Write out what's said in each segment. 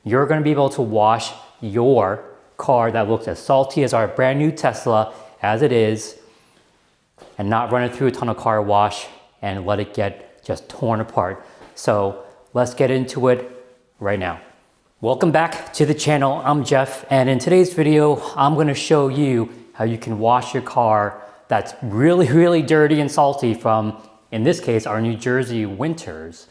you're going to be able to wash your car that looks as salty as our brand new Tesla as it is, and not run it through a ton of car wash and let it get just torn apart. So let's get into it right now. Welcome back to the channel. I'm Jeff, and in today's video, I'm going to show you how you can wash your car that's really dirty and salty from, in this case, our New Jersey winters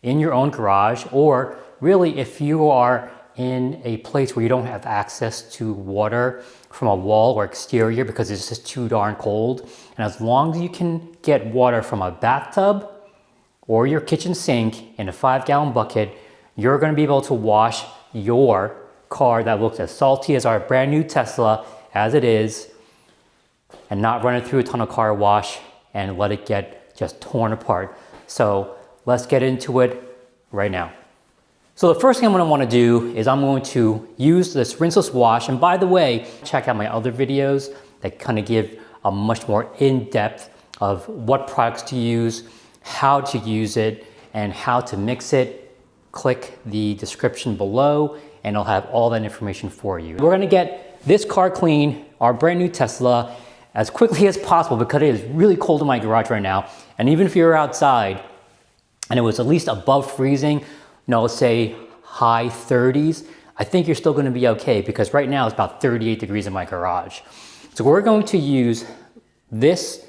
in your own garage, or really if you are in a place where you don't have access to water from a wall or exterior because it's just too darn cold. And as long as you can get water from a bathtub or your kitchen sink in a 5-gallon bucket, you're going to be able to wash your car that looks as salty as our brand new Tesla as it is, and not run it through a ton of car wash and let it get just torn apart. So let's get into it right now. So the first thing I'm going to want to do is I'm going to use this rinseless wash. And by the way, check out my other videos that kind of give a much more in-depth of what products to use, how to use it, and how to mix it. Click the description below and I'll have all that information for you. We're going to get this car clean, our brand new Tesla, as quickly as possible because it is really cold in my garage right now. And even if you're outside and it was at least above freezing, let's say high 30s, I think you're still going to be okay because right now it's about 38 degrees in my garage. So we're going to use this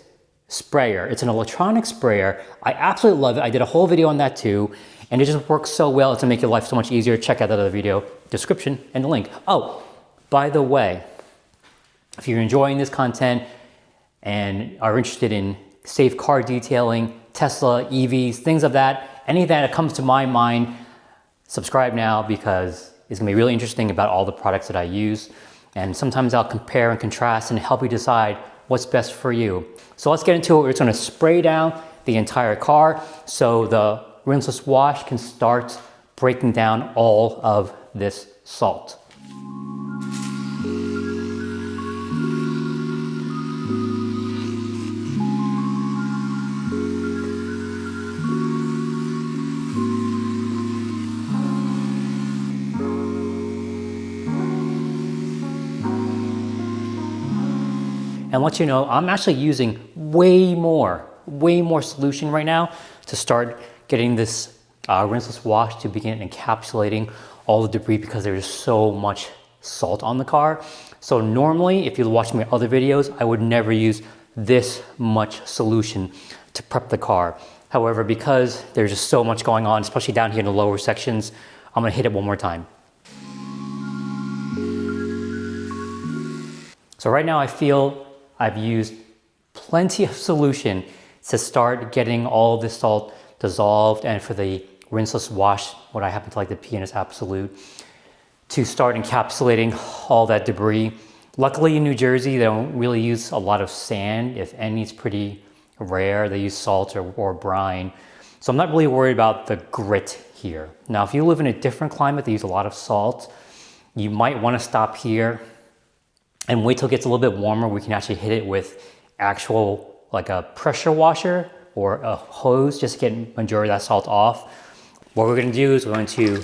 sprayer. It's an electronic sprayer. I absolutely love it. I did a whole video on that too, and it just works so well to make your life so much easier. Check out that other video, description and the link. Oh, by the way, if you're enjoying this content and are interested in safe car detailing, Tesla, EVs, things of that, anything that comes to my mind, subscribe now because it's gonna be really interesting about all the products that I use. And sometimes I'll compare and contrast and help you decide what's best for you. So let's get into it. We're just gonna spray down the entire car so the rinseless wash can start breaking down all of this salt. And let you know, I'm actually using way more solution right now to start getting this rinseless wash to begin encapsulating all the debris because there's so much salt on the car. So normally, if you watch my other videos, I would never use this much solution to prep the car. However, because there's just so much going on, especially down here in the lower sections, I'm gonna hit it one more time. So right now I feel I've used plenty of solution to start getting all this salt dissolved, and for the rinseless wash, what I happen to like the P&S Absolute, to start encapsulating all that debris. Luckily in New Jersey, they don't really use a lot of sand. If any, it's pretty rare. They use salt or brine. So I'm not really worried about the grit here. Now, if you live in a different climate, they use a lot of salt. You might want to stop here and wait till it gets a little bit warmer. We can actually hit it with actual, like a pressure washer or a hose, just to get majority of that salt off. What we're gonna do is we're going to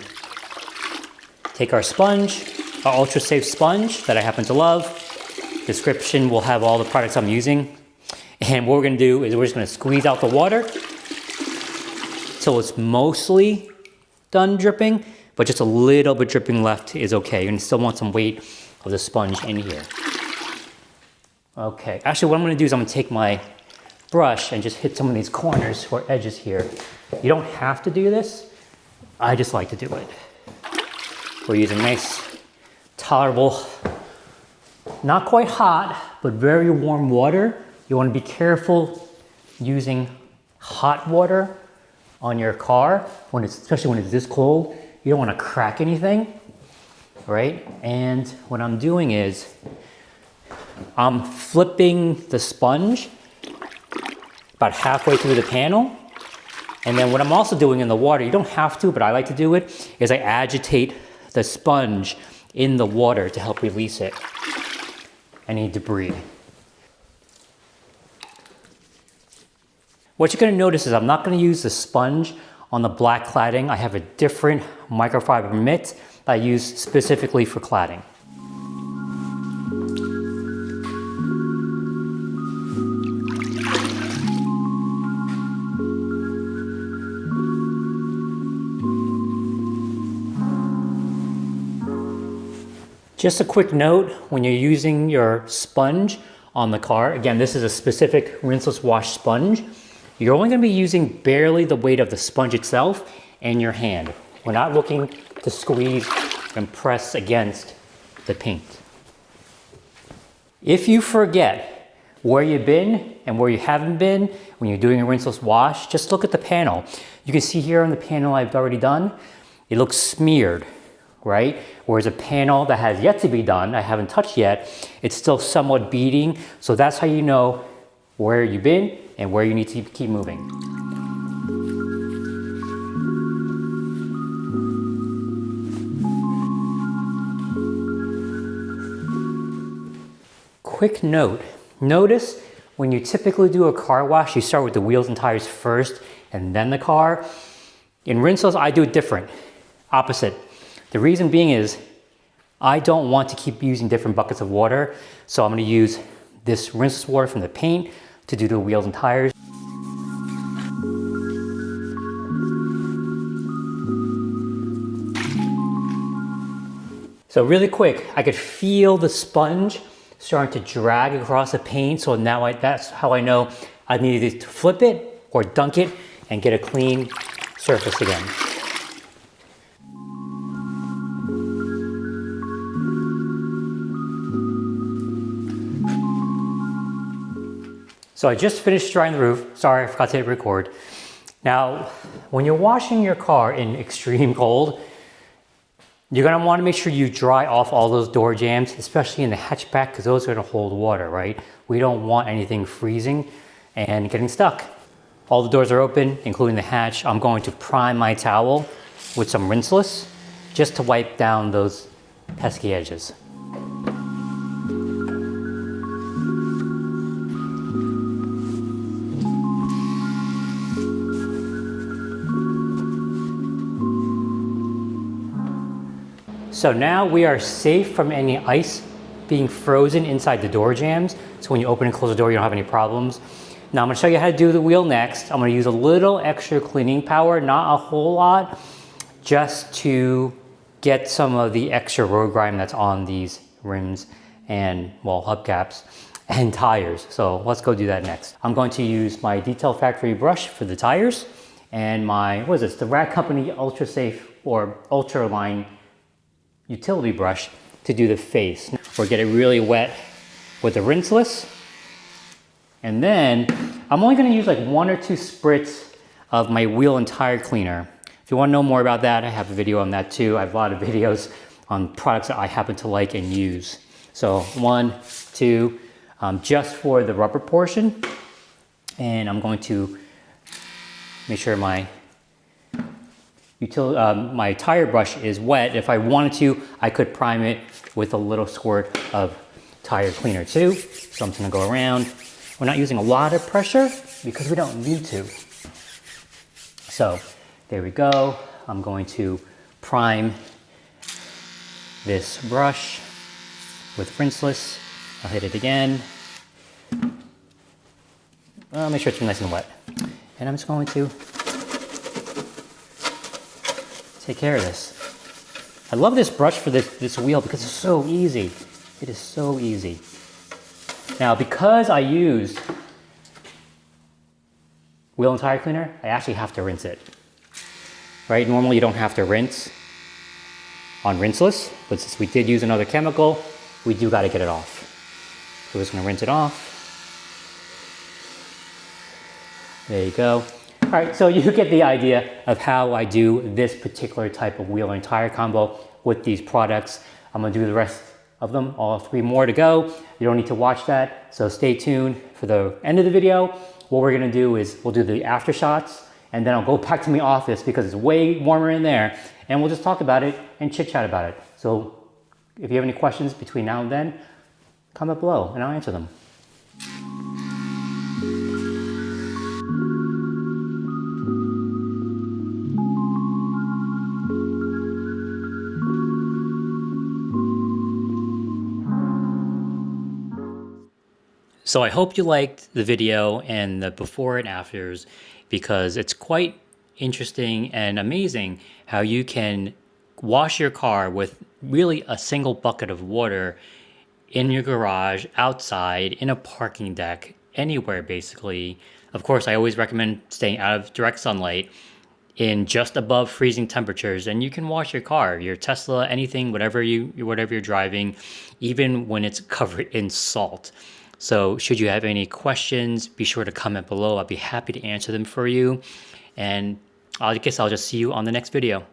take our sponge, our ultra safe sponge that I happen to love. Description will have all the products I'm using. And what we're gonna do is we're just gonna squeeze out the water till it's mostly done dripping, but just a little bit dripping left is okay. You're gonna still want some weight of the sponge in here. Okay, actually what I'm gonna do is I'm gonna take my brush and just hit some of these corners or edges here. You don't have to do this. I just like to do it. We're using nice, tolerable, not quite hot, but very warm water. You wanna be careful using hot water on your car, especially when it's this cold. You don't wanna crack anything. Right? And what I'm doing is I'm flipping the sponge about halfway through the panel. And then what I'm also doing in the water, you don't have to, but I like to do it, is I agitate the sponge in the water to help release it, any debris. What you're gonna notice is I'm not gonna use the sponge on the black cladding. I have a different microfiber mitt that I use specifically for cladding. Just a quick note, when you're using your sponge on the car, again, this is a specific rinseless wash sponge, you're only going to be using barely the weight of the sponge itself and your hand. We're not looking to squeeze and press against the paint. If you forget where you've been and where you haven't been when you're doing a rinseless wash, just look at the panel. You can see here on the panel I've already done, it looks smeared, right? Whereas a panel that has yet to be done, I haven't touched yet, it's still somewhat beading. So that's how you know where you've been and where you need to keep moving. Quick note, notice when you typically do a car wash, you start with the wheels and tires first and then the car. In Rinseless, I do it different, opposite. The reason being is I don't want to keep using different buckets of water, so I'm going to use this rinseless water from the paint to do the wheels and tires. So really quick, I could feel the sponge starting to drag across the paint, so now that's how I know I needed to flip it or dunk it and get a clean surface again. So I just finished drying the roof. Sorry, I forgot to hit record. Now, when you're washing your car in extreme cold, you're gonna wanna make sure you dry off all those door jambs, especially in the hatchback, because those are gonna hold water, right? We don't want anything freezing and getting stuck. All the doors are open, including the hatch. I'm going to prime my towel with some Rinseless, just to wipe down those pesky edges. So now we are safe from any ice being frozen inside the door jambs. So when you open and close the door, you don't have any problems. Now I'm gonna show you how to do the wheel next. I'm gonna use a little extra cleaning power, not a whole lot, just to get some of the extra road grime that's on these rims and, well, hubcaps and tires. So let's go do that next. I'm going to use my Detail Factory brush for the tires and my, what is this, the Rag Company Ultra Safe or Ultra Line utility brush to do the face, or get it really wet with the Rinseless. And then I'm only gonna use like 1 or 2 spritz of my wheel and tire cleaner. If you wanna know more about that, I have a video on that too. I have a lot of videos on products that I happen to like and use. So 1, 2, just for the rubber portion. And I'm going to make sure my my tire brush is wet. If I wanted to, I could prime it with a little squirt of tire cleaner too. So I'm just gonna go around. We're not using a lot of pressure because we don't need to. So there we go. I'm going to prime this brush with Rinseless. I'll hit it again. Make sure it's nice and wet. And I'm just going to take care of this. I love this brush for this wheel because it's so easy. It is so easy. Now, because I used wheel and tire cleaner, I actually have to rinse it. Right? Normally you don't have to rinse on Rinseless, but since we did use another chemical, we do got to get it off. So we're just going to rinse it off. There you go. All right, so you get the idea of how I do this particular type of wheel and tire combo with these products. I'm gonna do the rest of them, all 3 more to go. You don't need to watch that, so stay tuned for the end of the video. What we're gonna do is we'll do the after shots, and then I'll go back to my office because it's way warmer in there, and we'll just talk about it and chit chat about it. So if you have any questions between now and then, comment below and I'll answer them. So I hope you liked the video and the before and afters, because it's quite interesting and amazing how you can wash your car with really a single bucket of water in your garage, outside, in a parking deck, anywhere basically. Of course, I always recommend staying out of direct sunlight in just above freezing temperatures, and you can wash your car, your Tesla, anything, whatever you're driving, even when it's covered in salt. So should you have any questions, be sure to comment below. I'll be happy to answer them for you. And I guess I'll just see you on the next video.